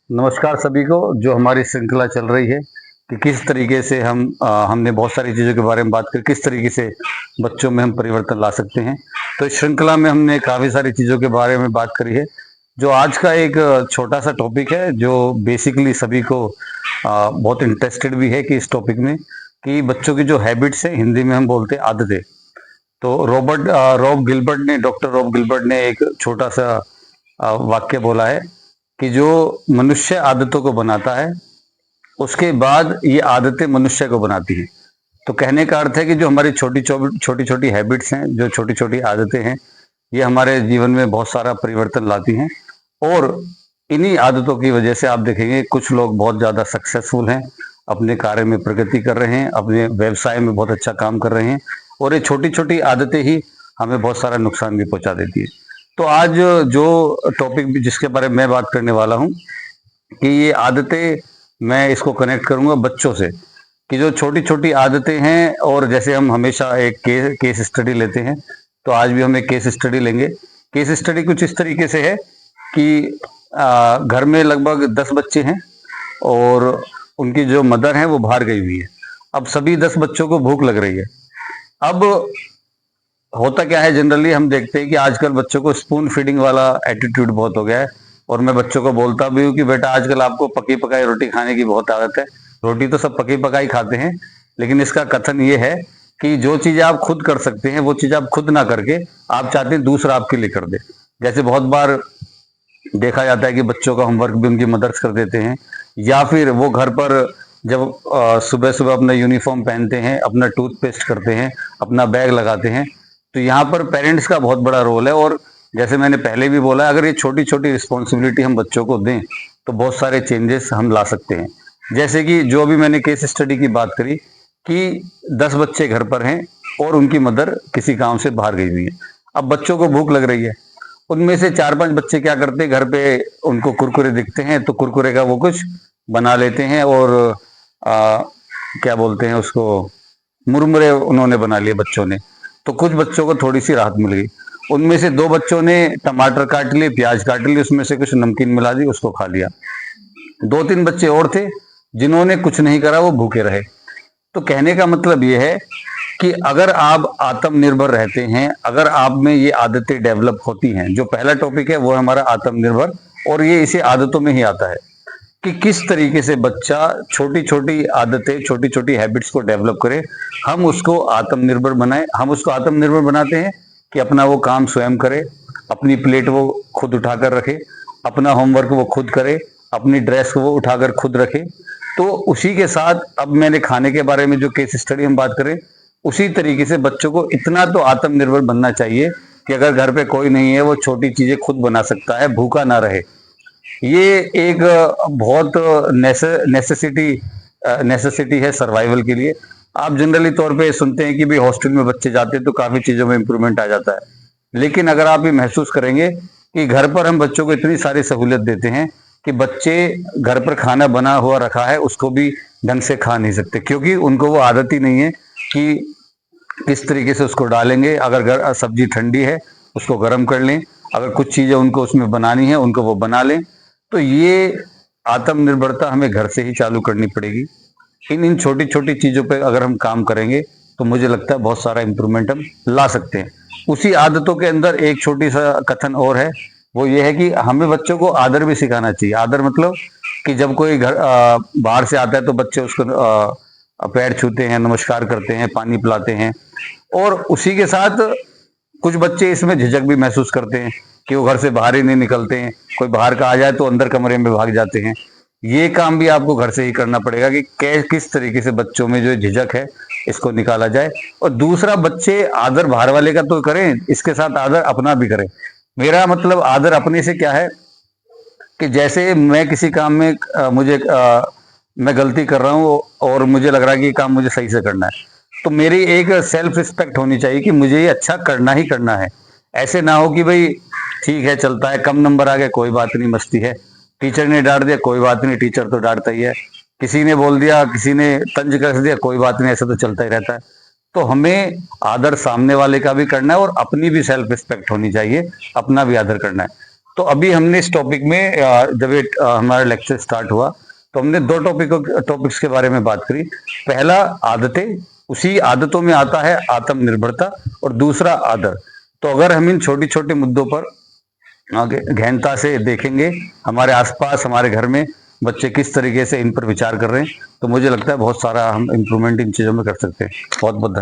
नमस्कार सभी को। जो हमारी श्रृंखला चल रही है कि किस तरीके से हमने बहुत सारी चीज़ों के बारे में बात करी, किस तरीके से बच्चों में हम परिवर्तन ला सकते हैं। तो इस श्रृंखला में हमने काफ़ी सारी चीज़ों के बारे में बात करी है। जो आज का एक छोटा सा टॉपिक है जो बेसिकली सभी को बहुत इंटरेस्टेड भी है कि इस टॉपिक में कि बच्चों की जो हैबिट्स है, हिंदी में हम बोलते हैं आदतें। तो डॉक्टर रॉब गिलबर्ट ने एक छोटा सा वाक्य बोला है कि जो मनुष्य आदतों को बनाता है उसके बाद ये आदतें मनुष्य को बनाती हैं। तो कहने का अर्थ है कि जो हमारी छोटी छोटी हैबिट्स हैं, जो छोटी छोटी आदतें हैं, ये हमारे जीवन में बहुत सारा परिवर्तन लाती हैं। और इन्हीं आदतों की वजह से आप देखेंगे कुछ लोग बहुत ज़्यादा सक्सेसफुल हैं, अपने कार्य में प्रगति कर रहे हैं, अपने व्यवसाय में बहुत अच्छा काम कर रहे हैं। और ये छोटी छोटी आदतें ही हमें बहुत सारा नुकसान भी पहुंचा देती है। तो आज जो टॉपिक जिसके बारे में मैं बात करने वाला हूँ कि ये आदतें, मैं इसको कनेक्ट करूंगा बच्चों से कि जो छोटी छोटी आदतें हैं। और जैसे हम हमेशा एक केस स्टडी लेते हैं, तो आज भी हम एक केस स्टडी लेंगे। केस स्टडी कुछ इस तरीके से है कि घर में लगभग 10 बच्चे हैं और उनकी जो मदर है वो बाहर गई हुई है। अब सभी 10 बच्चों को भूख लग रही है। अब होता क्या है, जनरली हम देखते हैं कि आजकल बच्चों को स्पून फीडिंग वाला एटीट्यूड बहुत हो गया है। और मैं बच्चों को बोलता भी हूँ कि बेटा आजकल आपको पकी पकाई रोटी खाने की बहुत आदत है। रोटी तो सब पकी पकाई खाते हैं, लेकिन इसका कथन ये है कि जो चीजें आप खुद कर सकते हैं वो चीज आप खुद ना करके आप चाहते हैं दूसरा आपके लिए कर दे। जैसे बहुत बार देखा जाता है कि बच्चों का होमवर्क भी उनकी मदर्स कर देते हैं, या फिर वो घर पर जब सुबह सुबह अपना यूनिफॉर्म पहनते हैं, अपना टूथपेस्ट करते हैं, अपना बैग लगाते हैं। तो यहाँ पर पेरेंट्स का बहुत बड़ा रोल है। और जैसे मैंने पहले भी बोला, अगर ये छोटी छोटी रिस्पॉन्सिबिलिटी हम बच्चों को दें तो बहुत सारे चेंजेस हम ला सकते हैं। जैसे कि जो अभी मैंने केस स्टडी की बात करी कि 10 बच्चे घर पर हैं और उनकी मदर किसी काम से बाहर गई हुई है। अब बच्चों को भूख लग रही है। उनमें से 4-5 बच्चे क्या करते हैं, घर पे उनको कुरकुरे दिखते हैं तो कुरकुरे का वो कुछ बना लेते हैं और आ, क्या बोलते हैं उसको, मुरमुरे उन्होंने बना लिए बच्चों ने। तो कुछ बच्चों को थोड़ी सी राहत मिल गई। उनमें से 2 बच्चों ने टमाटर काट लिए, प्याज काट ली, उसमें से कुछ नमकीन मिला दी, उसको खा लिया। 2-3 बच्चे और थे जिन्होंने कुछ नहीं करा, वो भूखे रहे। तो कहने का मतलब ये है कि अगर आप आत्मनिर्भर रहते हैं, अगर आप में ये आदतें डेवलप होती हैं, जो पहला टॉपिक है वो है हमारा आत्मनिर्भर। और ये इसी आदतों में ही आता है कि किस तरीके से बच्चा छोटी छोटी आदतें, छोटी छोटी हैबिट्स को डेवलप करे, हम उसको आत्मनिर्भर बनाए। हम उसको आत्मनिर्भर बनाते हैं कि अपना वो काम स्वयं करे, अपनी प्लेट वो खुद उठाकर रखे, अपना होमवर्क वो खुद करे, अपनी ड्रेस को वो उठाकर खुद रखे। तो उसी के साथ अब मैंने खाने के बारे में जो केस स्टडी हम बात करें, उसी तरीके से बच्चों को इतना तो आत्मनिर्भर बनना चाहिए कि अगर घर पे कोई नहीं है वो छोटी चीजें खुद बना सकता है, भूखा ना रहे। ये एक बहुत नेसेसिटी नेसेसिटी है सर्वाइवल के लिए। आप जनरली तौर पे सुनते हैं कि भी हॉस्टल में बच्चे जाते हैं तो काफी चीजों में इंप्रूवमेंट आ जाता है। लेकिन अगर आप ये महसूस करेंगे कि घर पर हम बच्चों को इतनी सारी सहूलियत देते हैं कि बच्चे घर पर खाना बना हुआ रखा है उसको भी ढंग से खा नहीं सकते, क्योंकि उनको वो आदत ही नहीं है कि किस तरीके से उसको डालेंगे। अगर सब्जी ठंडी है उसको गर्म कर लें, अगर कुछ चीजें उनको उसमें बनानी है उनको वो बना लें। तो ये आत्मनिर्भरता हमें घर से ही चालू करनी पड़ेगी। इन इन छोटी छोटी चीजों पे अगर हम काम करेंगे तो मुझे लगता है बहुत सारा इंप्रूवमेंट हम ला सकते हैं। उसी आदतों के अंदर एक छोटी सा कथन और है, वो ये है कि हमें बच्चों को आदर भी सिखाना चाहिए। आदर मतलब कि जब कोई घर बाहर से आता है तो बच्चे उसको पैर छूते हैं, नमस्कार करते हैं, पानी पिलाते हैं। और उसी के साथ कुछ बच्चे इसमें झिझक भी महसूस करते हैं कि वो घर से बाहर ही नहीं निकलते हैं, कोई बाहर का आ जाए तो अंदर कमरे में भाग जाते हैं। ये काम भी आपको घर से ही करना पड़ेगा कि किस तरीके से बच्चों में जो झिझक है इसको निकाला जाए। और दूसरा, बच्चे आदर बाहर वाले का तो करें, इसके साथ आदर अपना भी करें। मेरा मतलब आदर अपने से क्या है कि जैसे मैं किसी काम में मैं गलती कर रहा हूँ और मुझे लग रहा है कि ये काम मुझे सही से करना है, तो मेरी एक सेल्फ रिस्पेक्ट होनी चाहिए कि मुझे ये अच्छा करना ही करना है। ऐसे ना हो कि भाई ठीक है चलता है, कम नंबर आ गए कोई बात नहीं, मस्ती है, टीचर ने डांट दिया कोई बात नहीं, टीचर तो डांटता ही है, किसी ने बोल दिया, किसी ने तंज कस दिया कोई बात नहीं, ऐसा तो चलता ही रहता है। तो हमें आदर सामने वाले का भी करना है और अपनी भी सेल्फ रिस्पेक्ट होनी चाहिए, अपना भी आदर करना है। तो अभी हमने इस टॉपिक में जब ये हमारा लेक्चर स्टार्ट हुआ तो हमने दो टॉपिक्स के बारे में बात करी। पहला आदतें, उसी आदतों में आता है आत्मनिर्भरता, और दूसरा आदर। तो अगर हम इन छोटी छोटे मुद्दों पर आगे गहनता से देखेंगे, हमारे आसपास हमारे घर में बच्चे किस तरीके से इन पर विचार कर रहे हैं, तो मुझे लगता है बहुत सारा हम इम्प्रूवमेंट इन चीज़ों में कर सकते हैं। बहुत बहुत धन्यवाद।